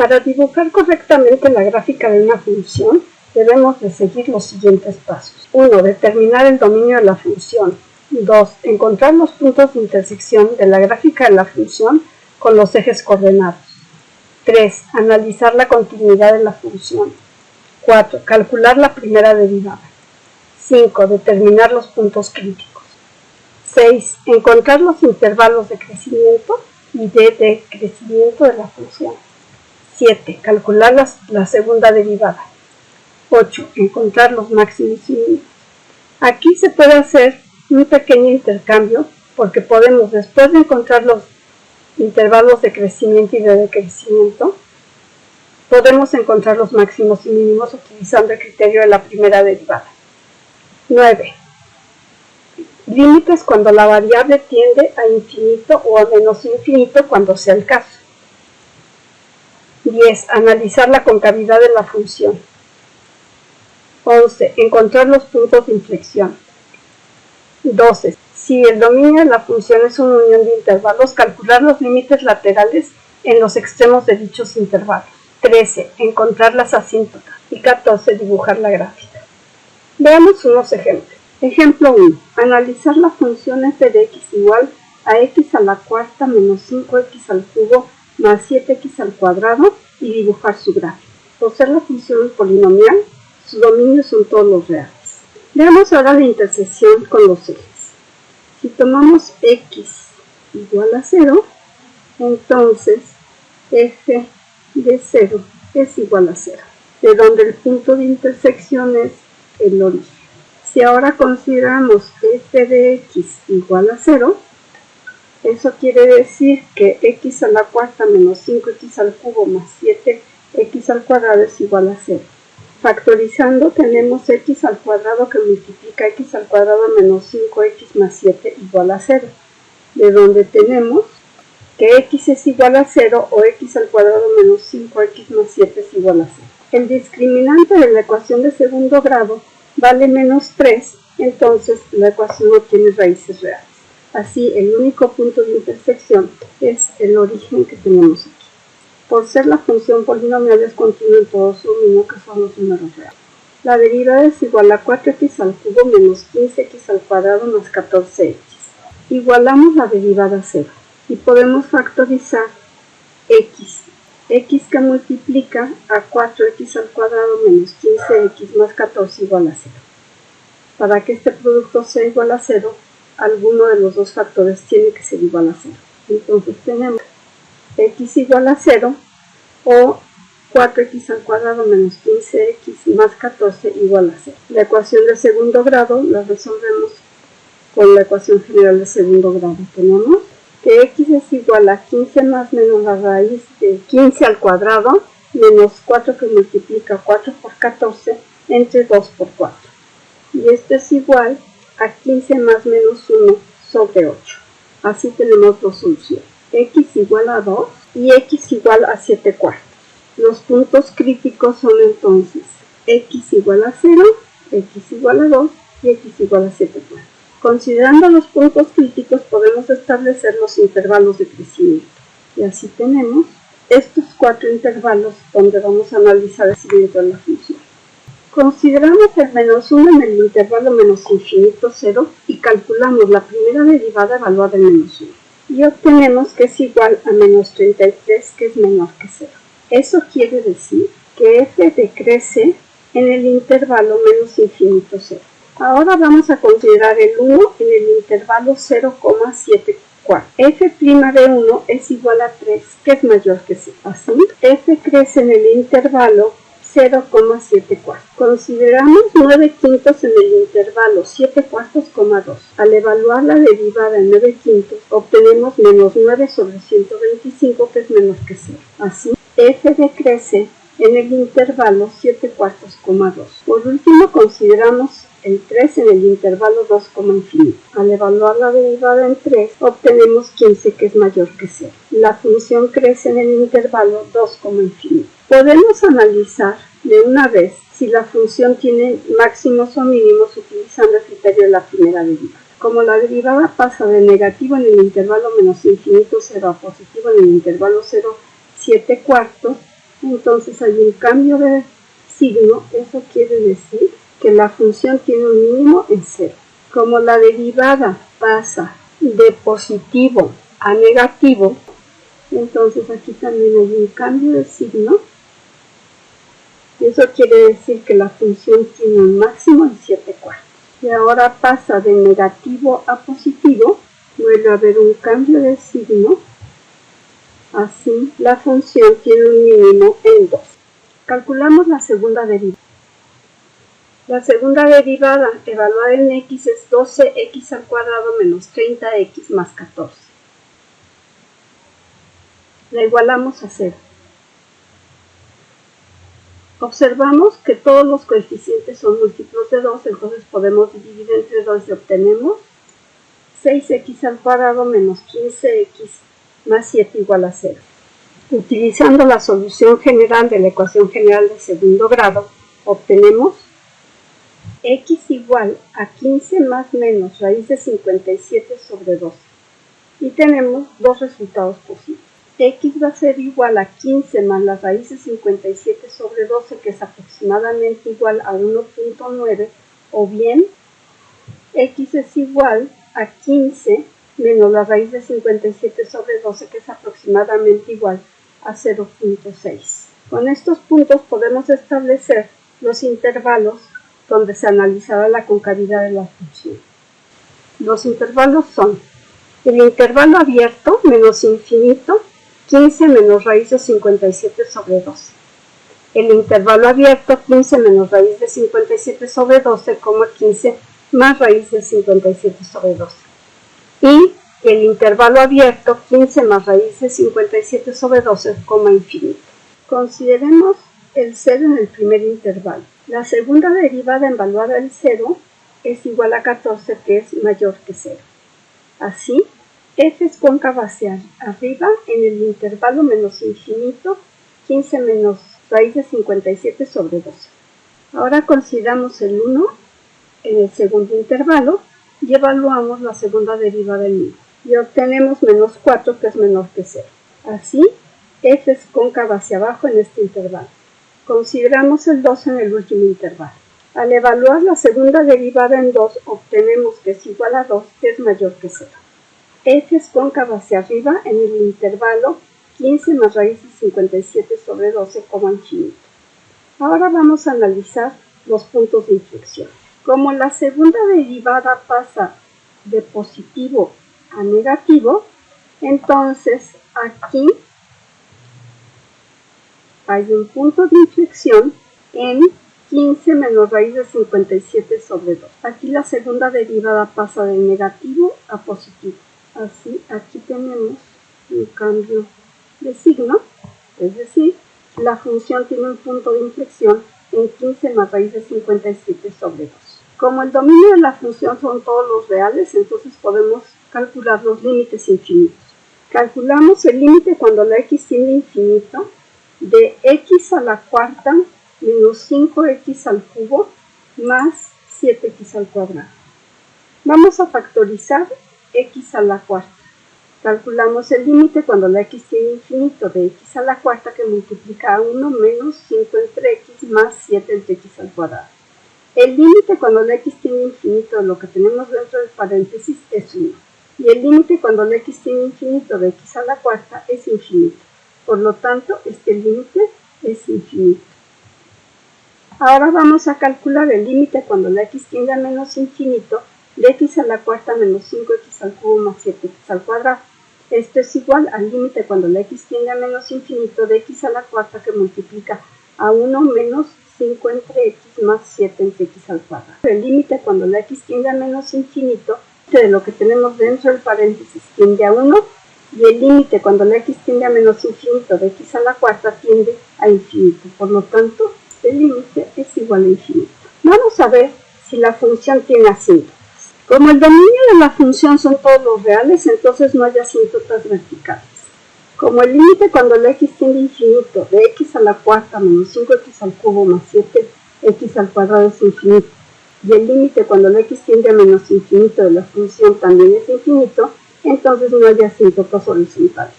Para dibujar correctamente la gráfica de una función, debemos de seguir los siguientes pasos. 1. Determinar el dominio de la función. 2. Encontrar los puntos de intersección de la gráfica de la función con los ejes coordenados. 3. Analizar la continuidad de la función. 4. Calcular la primera derivada. 5. Determinar los puntos críticos. 6. Encontrar los intervalos de crecimiento y de decrecimiento de la función. 7. Calcular la segunda derivada. 8. Encontrar los máximos y mínimos. Aquí se puede hacer un pequeño intercambio porque podemos, después de encontrar los intervalos de crecimiento y de decrecimiento, podemos encontrar los máximos y mínimos utilizando el criterio de la primera derivada. 9. Límites cuando la variable tiende a infinito o a menos infinito cuando sea el caso. 10. Analizar la concavidad de la función. 11. Encontrar los puntos de inflexión. 12. Si el dominio de la función es una unión de intervalos, calcular los límites laterales en los extremos de dichos intervalos. 13. Encontrar las asíntotas. Y 14. Dibujar la gráfica. Veamos unos ejemplos. Ejemplo 1. Analizar la función f de x igual a x a la cuarta menos 5x al cubo más 7x al cuadrado y dibujar su gráfica. Por ser la función polinomial, sus dominios son todos los reales. Veamos ahora la intersección con los ejes. Si tomamos x igual a 0, entonces f de 0 es igual a 0, de donde el punto de intersección es el origen. Si ahora consideramos f de x igual a 0, eso quiere decir que x a la cuarta menos 5x al cubo más 7x al cuadrado es igual a 0. Factorizando tenemos x al cuadrado que multiplica x al cuadrado menos 5x más 7 igual a 0, de donde tenemos que x es igual a 0 o x al cuadrado menos 5x más 7 es igual a 0. El discriminante de la ecuación de segundo grado vale menos 3, entonces la ecuación no tiene raíces reales. Así, el único punto de intersección es el origen que tenemos aquí. Por ser la función polinomial es continua en todo su dominio, que son los números reales. La derivada es igual a 4x al cubo menos 15x al cuadrado más 14x. Igualamos la derivada a 0 y podemos factorizar x. X que multiplica a 4x al cuadrado menos 15x más 14 igual a 0. Para que este producto sea igual a 0, alguno de los dos factores tiene que ser igual a 0. Entonces tenemos x igual a 0 o 4x al cuadrado menos 15x más 14 igual a 0. La ecuación de segundo grado la resolvemos con la ecuación general de segundo grado. Tenemos que x es igual a 15 más menos la raíz de 15 al cuadrado menos 4 que multiplica 4 por 14 entre 2 por 4. Y esto es igual a 15 más menos 1 sobre 8. Así tenemos dos soluciones. X igual a 2 y x igual a 7 cuartos. Los puntos críticos son entonces x igual a 0, x igual a 2 y x igual a 7 cuartos. Considerando los puntos críticos podemos establecer los intervalos de crecimiento. Y así tenemos estos 4 intervalos donde vamos a analizar el crecimiento de la función. Consideramos el menos 1 en el intervalo menos infinito 0 y calculamos la primera derivada evaluada en menos 1. Y obtenemos que es igual a menos 33, que es menor que 0. Eso quiere decir que f decrece en el intervalo menos infinito 0. Ahora vamos a considerar el 1 en el intervalo 0,7 cuartos. F' de 1 es igual a 3, que es mayor que 0. Así, f crece en el intervalo 0,7 cuartos. Consideramos 9 quintos en el intervalo 7 cuartos, 2. Al evaluar la derivada en 9 quintos, obtenemos menos 9 sobre 125, que es menor que 0. Así, f decrece en el intervalo 7 cuartos, 2. Por último, consideramos el 3 en el intervalo 2, infinito. Al evaluar la derivada en 3, obtenemos 15, que es mayor que 0. La función crece en el intervalo 2, infinito. Podemos analizar de una vez si la función tiene máximos o mínimos utilizando el criterio de la primera derivada. Como la derivada pasa de negativo en el intervalo menos infinito 0 a positivo en el intervalo 0, 7 cuartos, Entonces hay un cambio de signo, eso quiere decir que la función tiene un mínimo en 0. Como la derivada pasa de positivo a negativo, entonces aquí también hay un cambio de signo. Y eso quiere decir que la función tiene un máximo en 7/4. Y ahora pasa de negativo a positivo, vuelve a haber un cambio de signo. Así, la función tiene un mínimo en 2. Calculamos la segunda derivada. La segunda derivada evaluada en x es 12x al cuadrado menos 30x más 14. La igualamos a 0. Observamos que todos los coeficientes son múltiplos de 2, entonces podemos dividir entre 2 y obtenemos 6x al cuadrado menos 15x más 7 igual a 0. Utilizando la solución general de la ecuación general de segundo grado, obtenemos x igual a 15 más menos raíz de 57 sobre 12. Y tenemos dos resultados posibles. X va a ser igual a 15 más la raíz de 57 sobre 12, que es aproximadamente igual a 1.9, o bien X es igual a 15 menos la raíz de 57 sobre 12, que es aproximadamente igual a 0.6. Con estos puntos podemos establecer los intervalos donde se analizará la concavidad de la función. Los intervalos son el intervalo abierto menos infinito, 15 menos raíz de 57 sobre 12. El intervalo abierto, 15 menos raíz de 57 sobre 12, como 15 más raíz de 57 sobre 12. Y el intervalo abierto, 15 más raíz de 57 sobre 12, infinito. Consideremos el 0 en el primer intervalo. La segunda derivada evaluada del 0 es igual a 14, que es mayor que 0. Así, f es cóncava hacia arriba en el intervalo menos infinito, 15 menos raíz de 57 sobre 12. Ahora consideramos el 1 en el segundo intervalo y evaluamos la segunda derivada del 1. Y obtenemos menos 4, que es menor que 0. Así, f es cóncava hacia abajo en este intervalo. Consideramos el 2 en el último intervalo. Al evaluar la segunda derivada en 2, obtenemos que es igual a 2, que es mayor que 0. F es cóncava hacia arriba en el intervalo 15 más raíz de 57 sobre 12, infinito. Ahora vamos a analizar los puntos de inflexión. Como la segunda derivada pasa de positivo a negativo, entonces aquí hay un punto de inflexión en 15 menos raíz de 57 sobre 2. Aquí la segunda derivada pasa de negativo a positivo. Así, aquí tenemos un cambio de signo, es decir, la función tiene un punto de inflexión en 15 más raíz de 57 sobre 2. Como el dominio de la función son todos los reales, entonces podemos calcular los límites infinitos. Calculamos el límite cuando la x tiende a infinito de x a la cuarta menos 5x al cubo más 7x al cuadrado. Vamos a factorizar x a la cuarta. Calculamos el límite cuando la x tiende a infinito de x a la cuarta, que multiplica a 1 menos 5 entre x más 7 entre x al cuadrado. El límite cuando la x tiende a infinito de lo que tenemos dentro del paréntesis es 1. Y el límite cuando la x tiende a infinito de x a la cuarta es infinito. Por lo tanto, este límite es infinito. Ahora vamos a calcular el límite cuando la x tiende a menos infinito de x a la cuarta menos 5x al cubo más 7x al cuadrado. Esto es igual al límite cuando la x tiende a menos infinito de x a la cuarta, que multiplica a 1 menos 5 entre x más 7 entre x al cuadrado. El límite cuando la x tiende a menos infinito de lo que tenemos dentro del paréntesis tiende a 1, y el límite cuando la x tiende a menos infinito de x a la cuarta tiende a infinito. Por lo tanto, el límite es igual a infinito. Vamos a ver si la función tiene asíntotas. Como el dominio de la función son todos los reales, entonces no hay asíntotas verticales. Como el límite cuando la x tiende a infinito de x a la cuarta menos 5x al cubo más 7x al cuadrado es infinito, y el límite cuando la x tiende a menos infinito de la función también es infinito, entonces no hay asíntotas horizontales.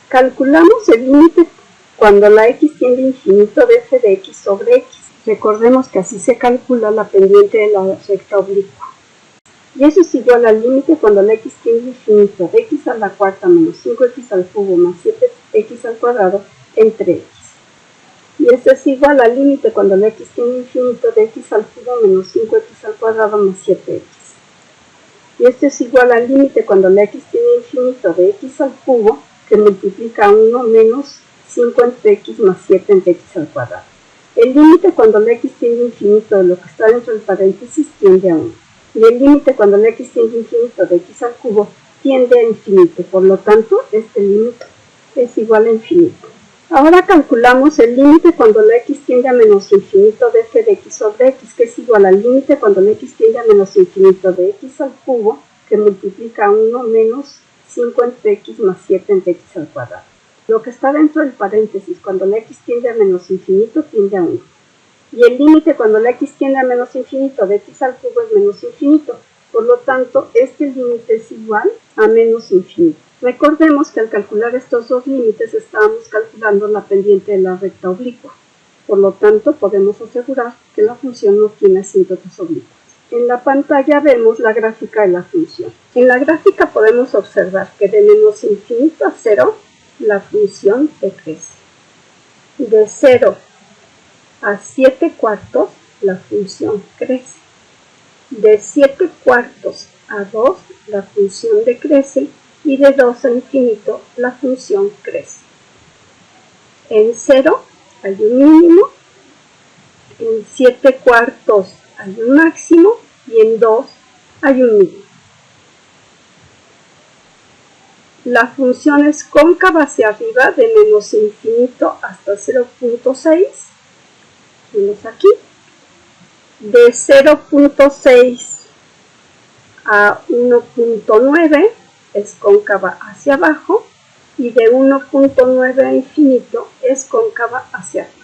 Calculamos el límite cuando la x tiende a infinito de f de x sobre x. Recordemos que así se calcula la pendiente de la recta oblicua. Y eso es igual al límite cuando la x tiende a infinito de x a la cuarta menos 5x al cubo más 7x al cuadrado entre x. Y esto es igual al límite cuando la x tiende a infinito de x al cubo menos 5x al cuadrado más 7x. Y esto es igual al límite cuando la x tiende a infinito de x al cubo que multiplica a 1 menos 5 entre x más 7 entre x al cuadrado. El límite cuando la x tiende a infinito de lo que está dentro del paréntesis tiende a 1. Y el límite cuando la x tiende a infinito de x al cubo tiende a infinito. Por lo tanto, este límite es igual a infinito. Ahora calculamos el límite cuando la x tiende a menos infinito de f de x sobre x, que es igual al límite cuando la x tiende a menos infinito de x al cubo, que multiplica a 1 menos 5 entre x más 7 entre x al cuadrado. Lo que está dentro del paréntesis cuando la x tiende a menos infinito tiende a 1. Y el límite cuando la x tiende a menos infinito de x al cubo es menos infinito. Por lo tanto, este límite es igual a menos infinito. Recordemos que al calcular estos dos límites estábamos calculando la pendiente de la recta oblicua. Por lo tanto, podemos asegurar que la función no tiene asíntotas oblicuas. En la pantalla vemos la gráfica de la función. En la gráfica podemos observar que de menos infinito a 0, la función decrece. De 0 a 7 cuartos, la función crece. De 7 cuartos a 2, la función decrece. Y de 2 a infinito, la función crece. En 0 hay un mínimo, en 7 cuartos hay un máximo y en 2 hay un mínimo. La función es cóncava hacia arriba de menos infinito hasta 0.6. Vemos aquí. De 0.6 a 1.9 es cóncava hacia abajo y de 1.9 a infinito es cóncava hacia arriba.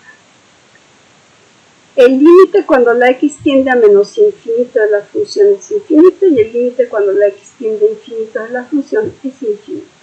El límite cuando la x tiende a menos infinito de la función es infinito y el límite cuando la x tiende a infinito de la función es infinito.